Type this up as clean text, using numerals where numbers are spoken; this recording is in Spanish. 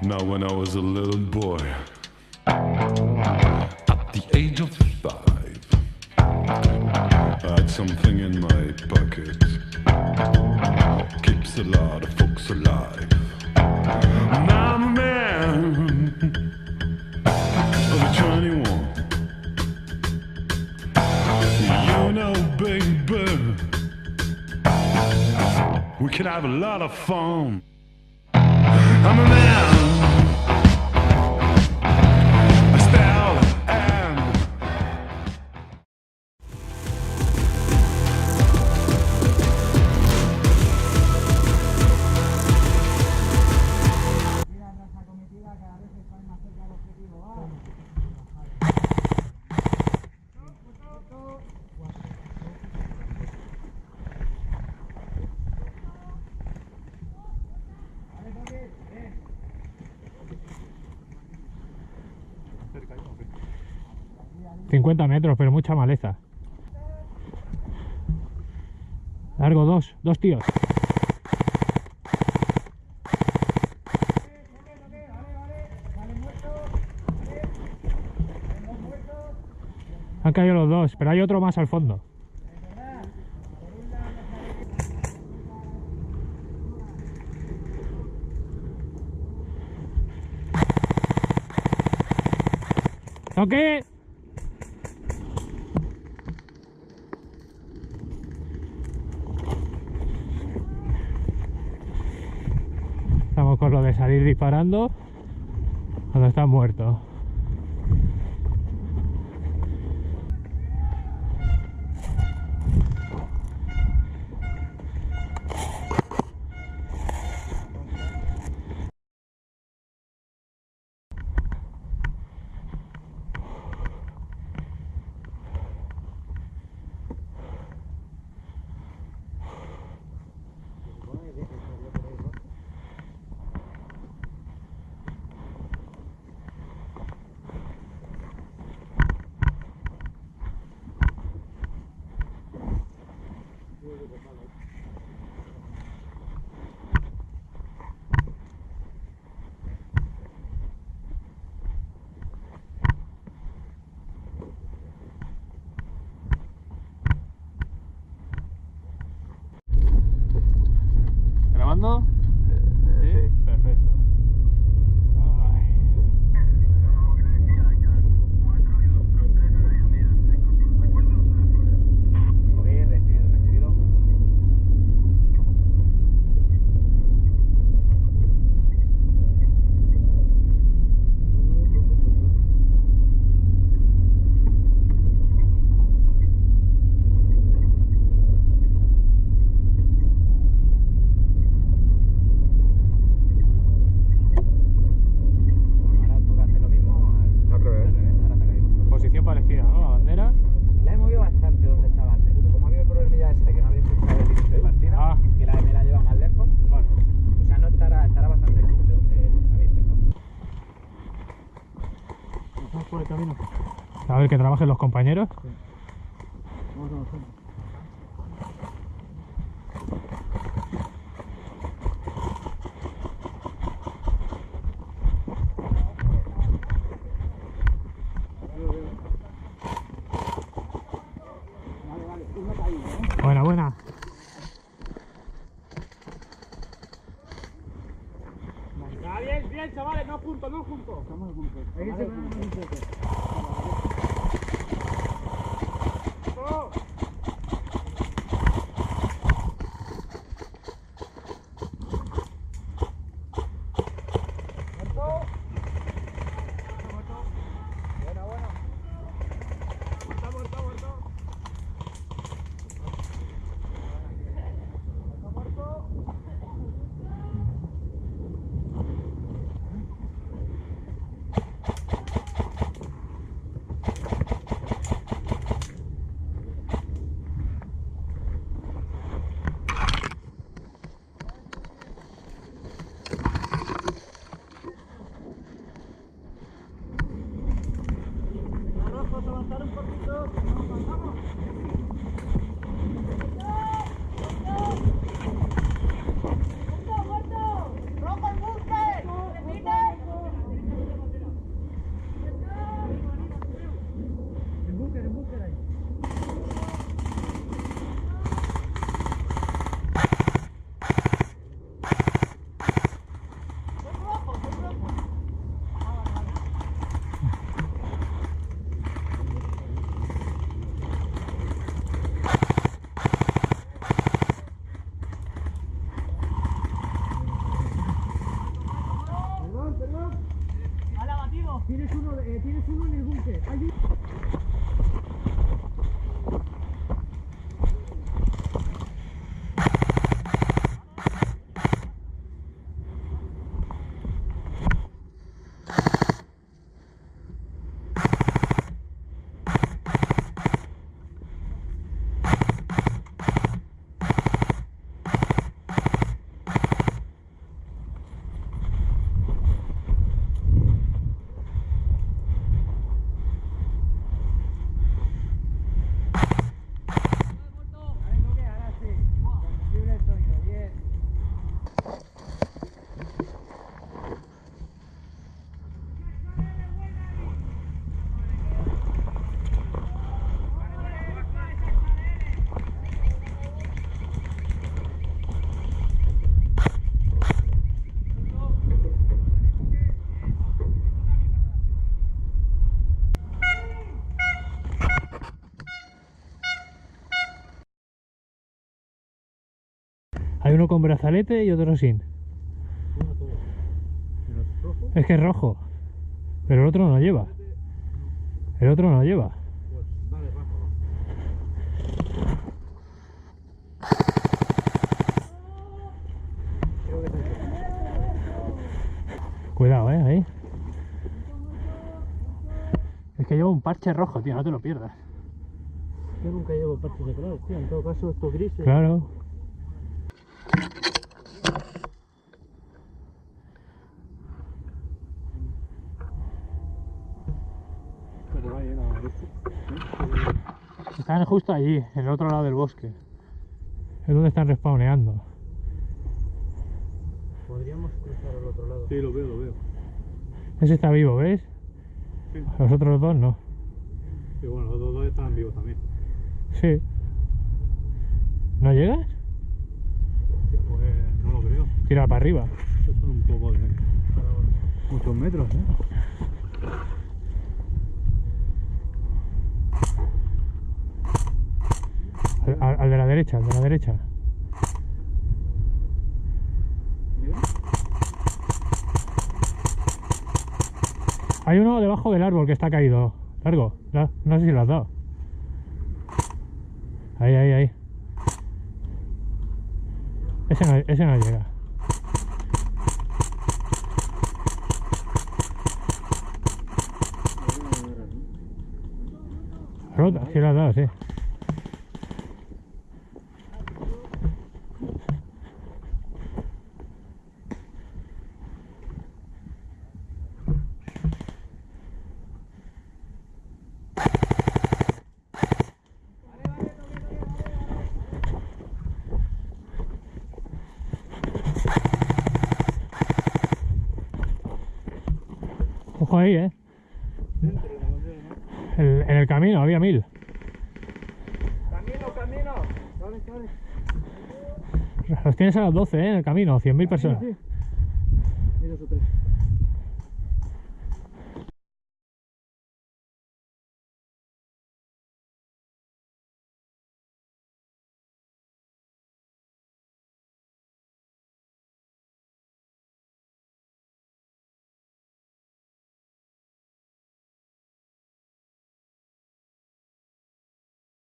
Now when I was a little boy, at the age of 5, I had something in my pocket, keeps a lot of folks alive. Now I'm a man of 21. You know, baby, we can have a lot of fun. I'm a man. ...50 metros, pero mucha maleza. Largo dos tíos. Han caído los dos, pero hay otro más al fondo. ¡Toque! Estamos con lo de salir disparando cuando están muertos. ¿Grabando? Sí, perfecto. Por el camino. A ver que trabajen los compañeros. Sí. Vamos a nosotros. Buena, buena. Bien, bien, chavales, no juntos, no juntos. Estamos juntos. Ahí se van un poco. Hay uno con brazalete y otro sin. Es que es rojo. Pero el otro no lleva. El otro no lleva. Cuidado, ahí. Es que lleva un parche rojo, tío, no te lo pierdas. Yo nunca llevo parches de color, tío. En todo caso, estos grises. Claro. Pero ahí no. Están justo allí, en el otro lado del bosque. Es donde están respawneando. Podríamos cruzar al otro lado. Sí, lo veo. Ese está vivo, ¿ves? Sí. Los otros dos no. Y bueno, los dos estaban vivos también. Sí. ¿No llegas? Hostia, pues no lo creo. Tira para arriba. Estos son un poco de... muchos metros, Al de la derecha, al de la derecha. Hay uno debajo del árbol que está caído. Largo. No sé si lo has dado. Ahí. Ese no llega. Rota, sí lo has dado, sí. Ojo ahí, En el camino había 1000. Camino. Vale. Los tienes a las 12, en el camino, 100.000 personas. Sí. Hay 2 o 3.